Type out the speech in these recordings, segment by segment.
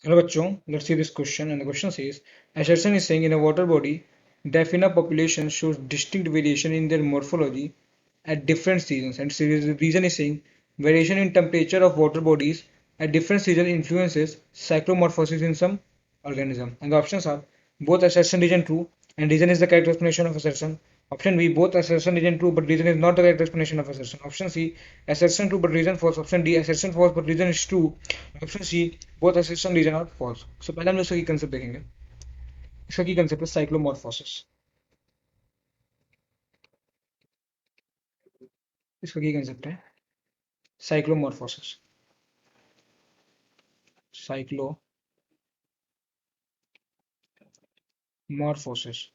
Hello bachon, let's see this question and the question says assertion is saying in a water body Daphnia population shows distinct variation in their morphology at different seasons and the reason is saying variation in temperature of water bodies at different seasons influences cyclomorphosis in some organism and the options are both assertion region true and reason is the correct explanation of assertion. Option B both assertion region true but reason is not the correct explanation of assertion. Option C assertion true but reason false. Option D assertion false but reason is true. Option C both assertion reason और false. So पहले हम इसका की concept देखेंगे. इसका की concept है साइक्लोमॉर्फोसिस. इसका की कंसेप्ट है साइक्लोमॉर्फोसिस. साइक्लोमॉर्फोसिस.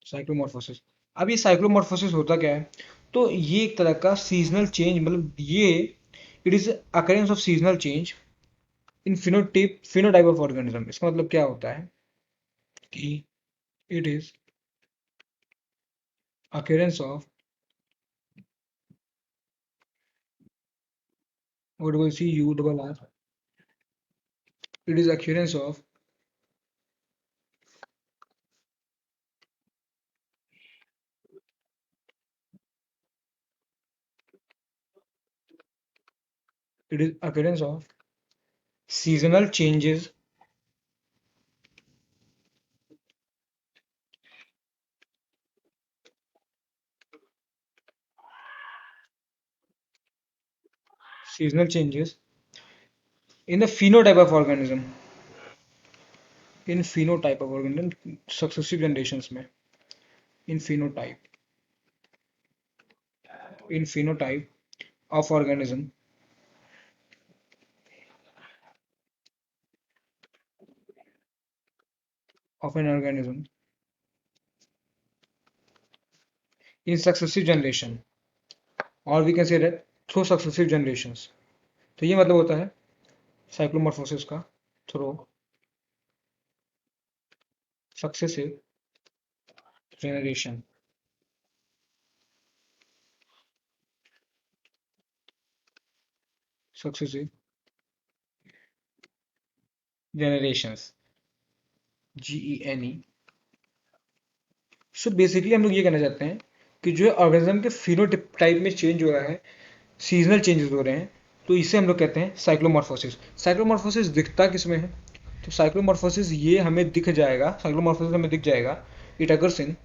साइक्लोमॉर्फोसिस. अब ये साइक्लोमॉर्फोसिस होता क्या है? तो ये एक तरह का सीजनल चेंज, मतलब ये it is occurrence of seasonal change in phenotype of organism. इसका मतलब क्या होता है कि it is occurrence of what we see u double r. It is occurrence of it is occurrence of seasonal changes seasonal changes in the phenotype of organism. In phenotype of organism successive generations में. In phenotype of organism of an organism in successive generation, or we can say that through successive generations. तो ये मतलब होता है साइक्लोमॉर्फोसिस का through successive generation. Successive generations. GENE. So basically हम लोग ये कहना चाहते हैं कि जो है ऑर्गेनिज्म के फिनोटाइप में चेंज हो रहा है, सीजनल चेंजेस हो रहे हैं, तो इसे हम लोग कहते हैं साइक्लोमॉर्फोसिस. साइक्लोमॉर्फोसिस दिखता किसमें है? तो साइक्लोमॉर्फोसिस ये हमें दिख जाएगा, साइक्लोमॉर्फोसिस हमें दिख जाएगा इट अकर्स इन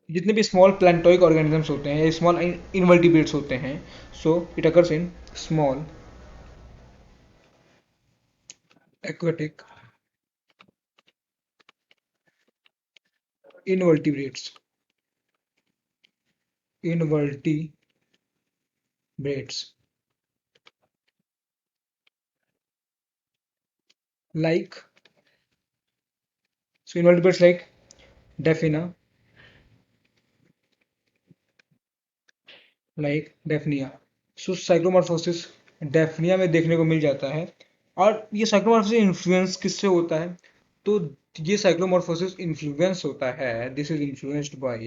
जितने भी स्मॉल प्लांटोइक ऑर्गेनिजम्स होते हैं या स्मॉल इनवर्टिब्रेट्स होते हैं. So it occurs in small aquatic invertebrates. Invertebrates. Like, so invertebrates like Daphnia, like Daphnia. So साइक्लोमॉर्फोसिस Daphnia में देखने को मिल जाता है. और ये साइक्लोमॉर्फोसिस इन्फ्लुएंस किससे होता है? तो ये साइक्लोमॉर्फोसिस इन्फ्लुएंस होता है, this is influenced by,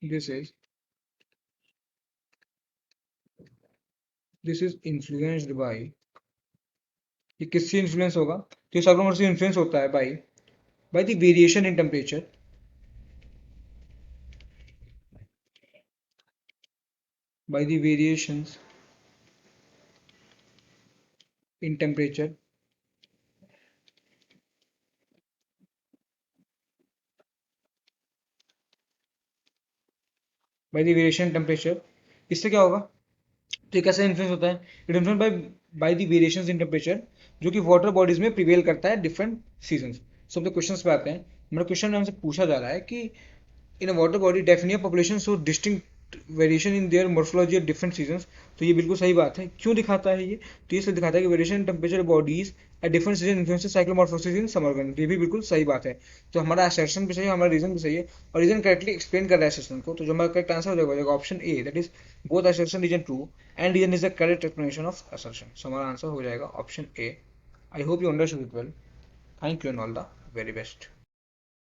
this is this is influenced by. ये किससे इन्फ्लुएंस होगा? तो ये साइक्लोमॉर्फोसिस इन्फ्लुएंस होता है by the variation in temperature, by the variations in temperature by the variation in temperature. इससे क्या होगा? तो ये कैसे इन्फ्लुएंस होता है? It influence by the variations in temperature जो कि वाटर बॉडीज में प्रिवेल करता है डिफरेंट सीजन्स. सो अपने क्वेश्चंस पे आते हैं. मेरा क्वेश्चन में हमसे पूछा जा रहा है कि in a water body definite population so distinct variation in their morphology at different seasons. तो ये बिल्कुल सही बात है. क्यों दिखाता है ये? तो ये सिर्फ दिखाता है कि variation in temperature bodies at different season influences cyclomorphosis in some organism. ये भी बिल्कुल सही बात है. तो हमारा असर्शन भी सही है, हमारा रीजन भी सही है, और रीजन करेक्टली एक्सप्लेन कर रहा है असर्शन को. तो जो हमारा करेक्ट आंसर हो जाएगा option A, that is both assertion reason true and reason is the correct explanation of assertion. So हमारा आंसर हो जाएगा option A. I hope you understood it well. Thank you and all the very best.